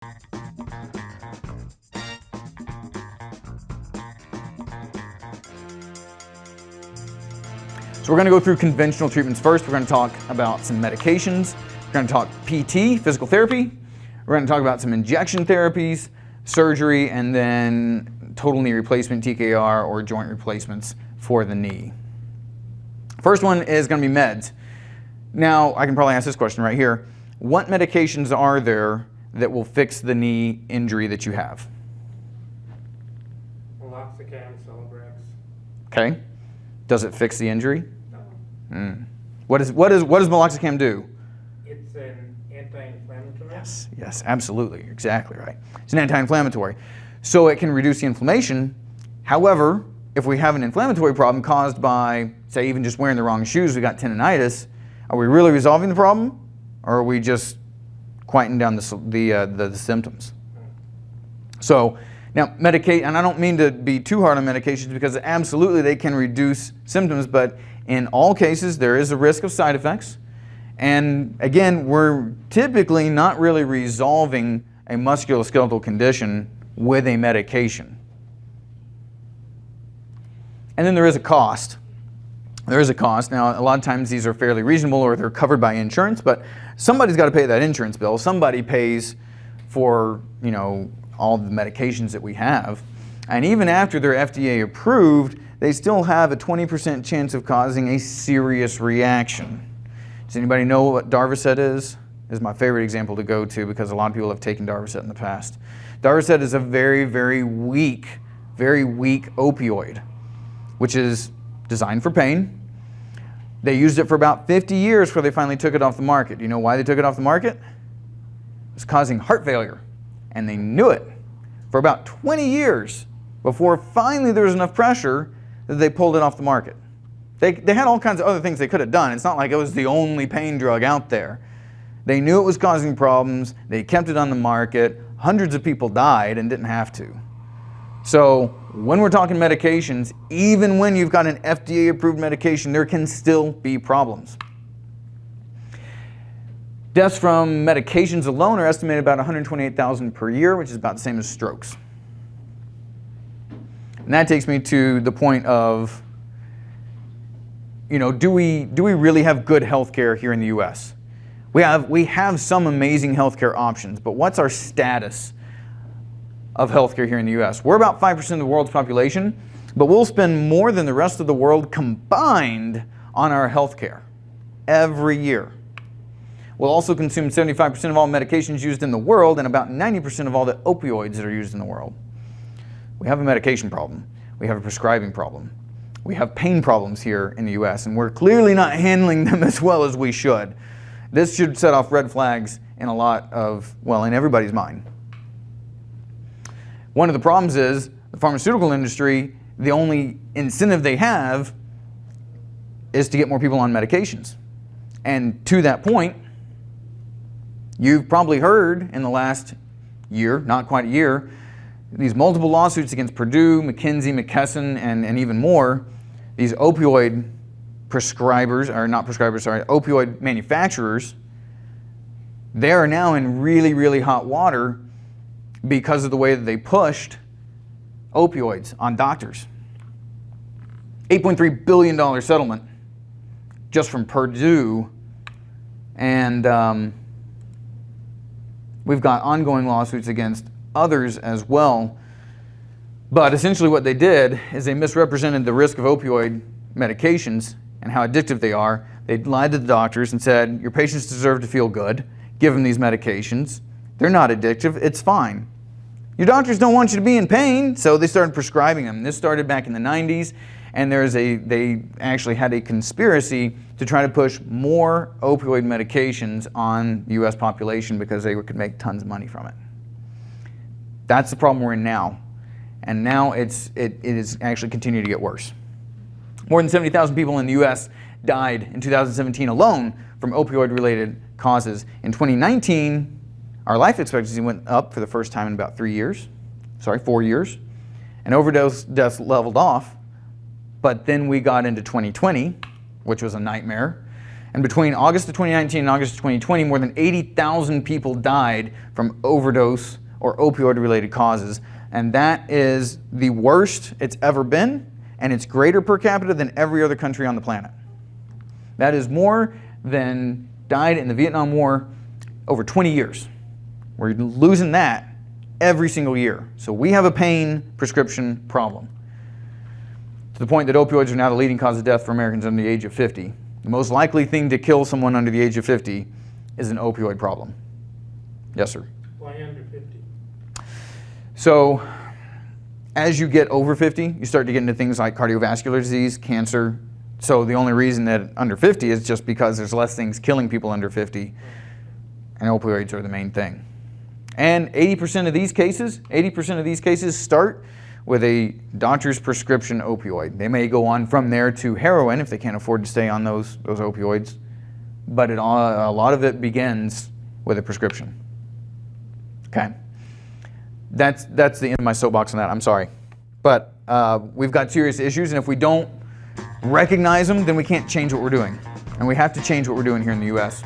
So we're going to go through conventional treatments first. We're going to talk about some medications. We're going to talk PT, physical therapy. We're going to talk about some injection therapies, surgery, and then total knee replacement, TKR, or joint replacements for the knee. First one is going to be meds. Now, I can probably ask this question right here. What medications are there that will fix the knee injury that you have? Meloxicam, Celebrex. Okay. Does it fix the injury? No. What does meloxicam do? It's an anti-inflammatory. Yes, absolutely. You're exactly right. It's an anti-inflammatory. So it can reduce the inflammation. However, if we have an inflammatory problem caused by, say, even just wearing the wrong shoes, we got tendonitis, are we really resolving the problem? Or are we just quieting down the symptoms? So now, medicate, and I don't mean to be too hard on medications because absolutely they can reduce symptoms, but in all cases there is a risk of side effects. And again, we're typically not really resolving a musculoskeletal condition with a medication. And then there is a cost. There is a cost. Now, a lot of times these are fairly reasonable or they're covered by insurance, but somebody's got to pay that insurance bill. Somebody pays for, all the medications that we have. And even after they're FDA approved, they still have a 20% chance of causing a serious reaction. Does anybody know what Darvocet is? This is my favorite example to go to because a lot of people have taken Darvocet in the past. Darvocet is a very, very weak opioid, which is designed for pain. They used it for about 50 years before they finally took it off the market. Do you know why they took it off the market? It was causing heart failure. And they knew it for about 20 years before finally there was enough pressure that they pulled it off the market. They had all kinds of other things they could have done. It's not like it was the only pain drug out there. They knew it was causing problems. They kept it on the market. Hundreds of people died and didn't have to. So when we're talking medications, even when you've got an FDA-approved medication, there can still be problems. Deaths from medications alone are estimated about 128,000 per year, which is about the same as strokes. And that takes me to the point of, do we really have good health care here in the U.S.? We have some amazing health care options, but what's our status of health care here in the U.S.? We're about 5% of the world's population, but we'll spend more than the rest of the world combined on our health care every year. We'll also consume 75% of all medications used in the world and about 90% of all the opioids that are used in the world. We have a medication problem. We have a prescribing problem. We have pain problems here in the U.S., and we're clearly not handling them as well as we should. This should set off red flags in in everybody's mind. One of the problems is the pharmaceutical industry, the only incentive they have is to get more people on medications. And to that point, you've probably heard in the last year, not quite a year, these multiple lawsuits against Purdue, McKinsey, McKesson, and even more, these opioid opioid manufacturers, they are now in really, really hot water because of the way that they pushed opioids on doctors. $8.3 billion settlement just from Purdue, and we've got ongoing lawsuits against others as well. But essentially what they did is they misrepresented the risk of opioid medications and how addictive they are. They lied to the doctors and said, your patients deserve to feel good. Give them these medications. They're not addictive. It's fine. Your doctors don't want you to be in pain, so they started prescribing them. This started back in the 90s, and they actually had a conspiracy to try to push more opioid medications on the U.S. population because they could make tons of money from it. That's the problem we're in now. And now it is actually continuing to get worse. More than 70,000 people in the U.S. died in 2017 alone from opioid-related causes. In 2019, our life expectancy went up for the first time in about 4 years. And overdose deaths leveled off. But then we got into 2020, which was a nightmare. And between August of 2019 and August of 2020, more than 80,000 people died from overdose or opioid-related causes. And that is the worst it's ever been, and it's greater per capita than every other country on the planet. That is more than died in the Vietnam War over 20 years. We're losing that every single year. So we have a pain prescription problem. To the point that opioids are now the leading cause of death for Americans under the age of 50. The most likely thing to kill someone under the age of 50 is an opioid problem. Yes, sir? Why under 50? So as you get over 50, you start to get into things like cardiovascular disease, cancer. So the only reason that under 50 is just because there's less things killing people under 50, and opioids are the main thing. And 80% of these cases start with a doctor's prescription opioid. They may go on from there to heroin if they can't afford to stay on those opioids, but a lot of it begins with a prescription. Okay, that's the end of my soapbox on that. I'm sorry, but we've got serious issues, and if we don't recognize them, then we can't change what we're doing, and we have to change what we're doing here in the U.S.